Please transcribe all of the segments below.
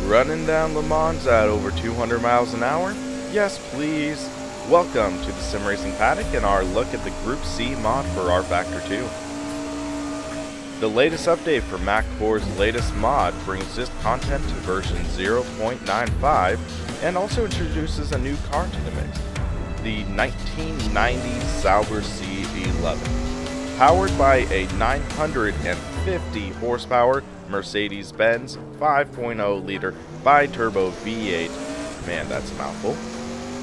running down Le Mans at over 200 miles an hour? Yes, please. Welcome to the Sim Racing Paddock and our look at the Group C mod for rFactor 2. The latest update for Mak Corp's latest mod brings this content to version 0.95 and also introduces a new car to the mix, the 1990 Sauber C11. Powered by a 950 horsepower Mercedes-Benz 5.0-liter bi-turbo V8. Man, that's a mouthful.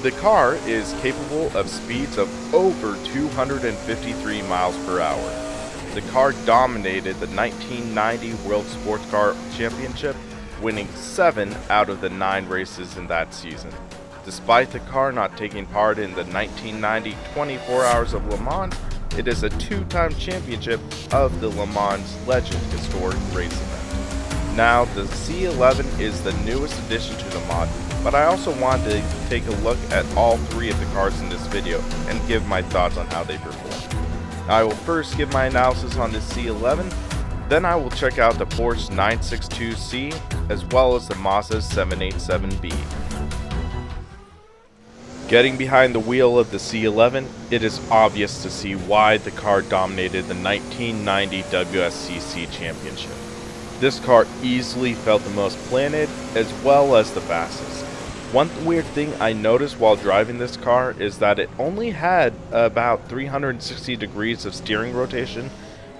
The car is capable of speeds of over 253 miles per hour. The car dominated the 1990 World Sports Car Championship, winning 7 out of the 9 races in that season. Despite the car not taking part in the 1990 24 Hours of Le Mans, it is a 2-time championship of the Le Mans Legend historic race event. Now, the C11 is the newest addition to the mod, but I also wanted to take a look at all 3 of the cars in this video and give my thoughts on how they perform. I will first give my analysis on the C11, then I will check out the Porsche 962C as well as the Mazda 787B. Getting behind the wheel of the C11, it is obvious to see why the car dominated the 1990 WSCC Championship. This car easily felt the most planted as well as the fastest. One weird thing I noticed while driving this car is that it only had about 360 degrees of steering rotation,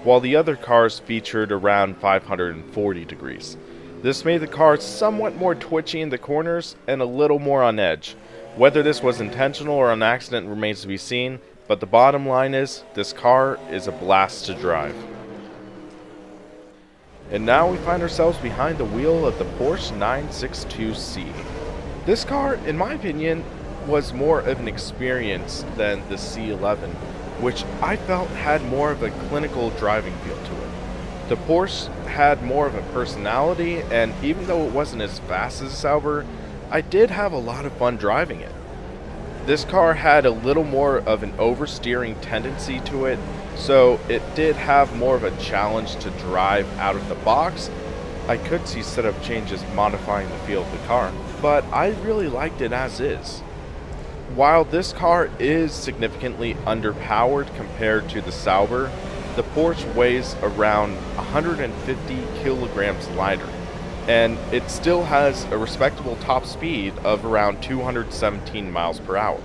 while the other cars featured around 540 degrees. This made the car somewhat more twitchy in the corners and a little more on edge. Whether this was intentional or an accident remains to be seen, but the bottom line is, this car is a blast to drive. And now we find ourselves behind the wheel of the Porsche 962C. This car, in my opinion, was more of an experience than the C11, which I felt had more of a clinical driving feel to it. The Porsche had more of a personality, and even though it wasn't as fast as Sauber, I did have a lot of fun driving it. This car had a little more of an oversteering tendency to it, so it did have more of a challenge to drive out of the box. I could see setup changes modifying the feel of the car, but I really liked it as is. While this car is significantly underpowered compared to the Sauber, the Porsche weighs around 150 kilograms lighter, and it still has a respectable top speed of around 217 miles per hour.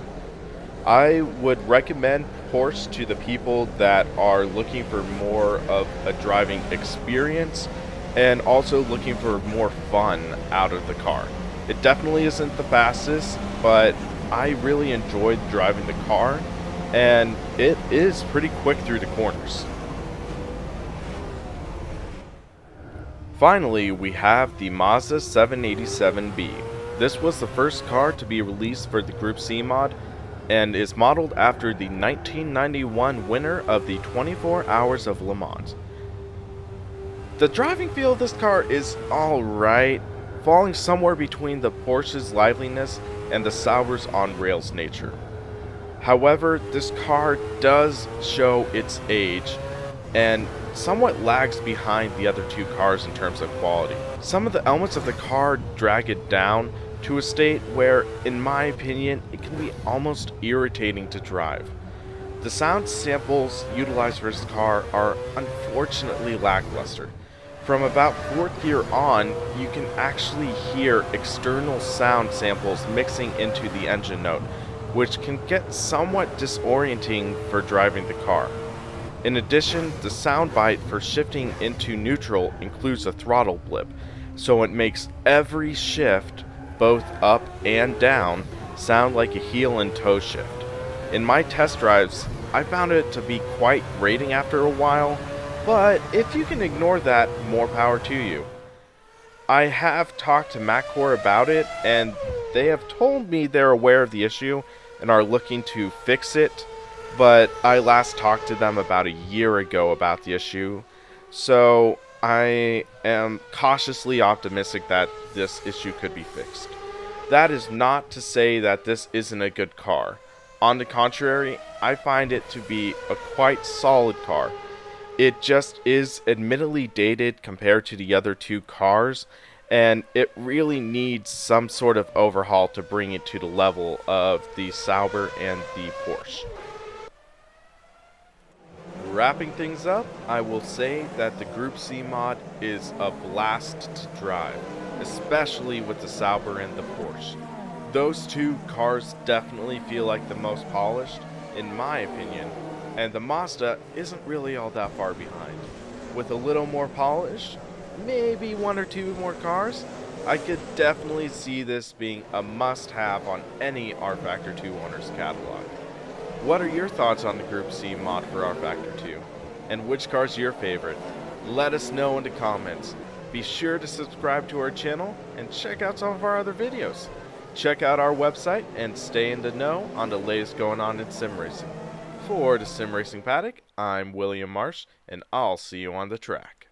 I would recommend Porsche to the people that are looking for more of a driving experience and also looking for more fun out of the car. It definitely isn't the fastest, but I really enjoyed driving the car, and it is pretty quick through the corners. Finally, we have the Mazda 787B. This was the first car to be released for the Group C mod and is modeled after the 1991 winner of the 24 Hours of Le Mans. The driving feel of this car is alright, falling somewhere between the Porsche's liveliness and the Sauber's on-rails nature. However, this car does show its age and somewhat lags behind the other 2 cars in terms of quality. Some of the elements of the car drag it down to a state where, in my opinion, it can be almost irritating to drive. The sound samples utilized for this car are unfortunately lackluster. From about 4th gear on, you can actually hear external sound samples mixing into the engine note, which can get somewhat disorienting for driving the car. In addition, the sound bite for shifting into neutral includes a throttle blip, so it makes every shift, both up and down, sound like a heel and toe shift. In my test drives, I found it to be quite grating after a while, but if you can ignore that, more power to you. I have talked to Mak Corp about it, and they have told me they're aware of the issue and are looking to fix it, but I last talked to them about a year ago about the issue, so I am cautiously optimistic that this issue could be fixed. That is not to say that this isn't a good car. On the contrary, I find it to be a quite solid car. It just is admittedly dated compared to the other 2 cars, and it really needs some sort of overhaul to bring it to the level of the Sauber and the Porsche. Wrapping things up, I will say that the Group C mod is a blast to drive, especially with the Sauber and the Porsche. Those two cars definitely feel like the most polished, in my opinion, and the Mazda isn't really all that far behind. With a little more polish, maybe one or two more cars, I could definitely see this being a must-have on any rFactor 2 owner's catalog. What are your thoughts on the Group C mod for rFactor 2? And which car's your favorite? Let us know in the comments. Be sure to subscribe to our channel and check out some of our other videos. Check out our website and stay in the know on the latest going on in sim racing. For the Sim Racing Paddock, I'm William Marsh, and I'll see you on the track.